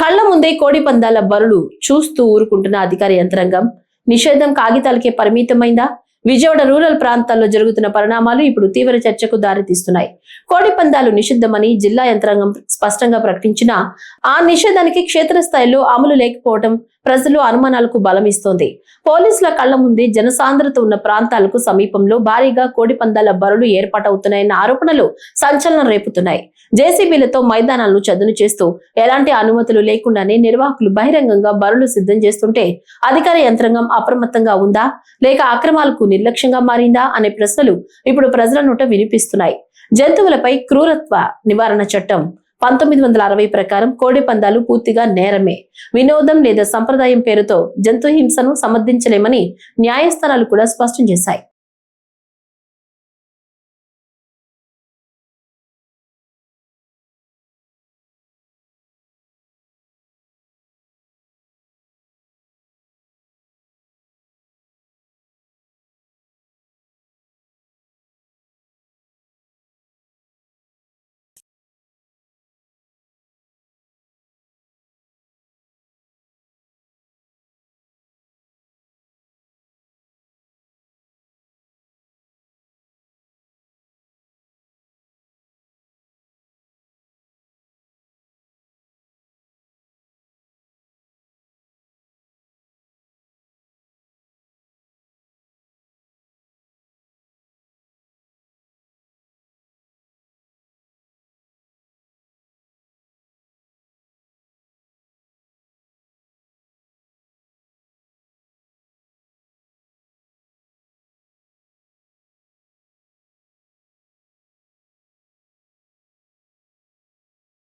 కళ్ల ముందే కోడి పందాల బరులు చూస్తూ ఊరుకుంటున్న అధికార యంత్రాంగం. నిషేధం కాగితాలకే పరిమితమైందా? విజయవాడ రూరల్ ప్రాంతాల్లో జరుగుతున్న పరిణామాలు ఇప్పుడు తీవ్ర చర్చకు దారితీస్తున్నాయి. కోడి పందాలు నిషిద్ధమని జిల్లా యంత్రాంగం స్పష్టంగా ప్రకటించినా ఆ నిషేధానికి క్షేత్రస్థాయిలో అమలు లేకపోవడం ప్రజలు అనుమానాలకు బలమిస్తోంది. పోలీసుల కళ్ల ముందే జనసాంద్రత ఉన్న ప్రాంతాలకు సమీపంలో భారీగా కోడి పందాల బరులు ఏర్పాటవుతున్నాయన్న ఆరోపణలు సంచలనం రేపుతున్నాయి. జేసీబీలతో మైదానాలను చదును చేస్తూ ఎలాంటి అనుమతులు లేకుండానే నిర్వాహకులు బహిరంగంగా బరులు సిద్ధం చేస్తుంటే అధికార యంత్రాంగం అప్రమత్తంగా ఉందా, లేక అక్రమాలకు నిర్లక్ష్యంగా మారిందా అనే ప్రశ్నలు ఇప్పుడు ప్రజల నోట వినిపిస్తున్నాయి. జంతువులపై క్రూరత్వ నివారణ చట్టం 1960 ప్రకారం కోడి పందాలు పూర్తిగా నేరమే. వినోదం లేదా సంప్రదాయం పేరుతో జంతు హింసను సమర్థించలేమని న్యాయస్థానాలు కూడా స్పష్టం చేశాయి.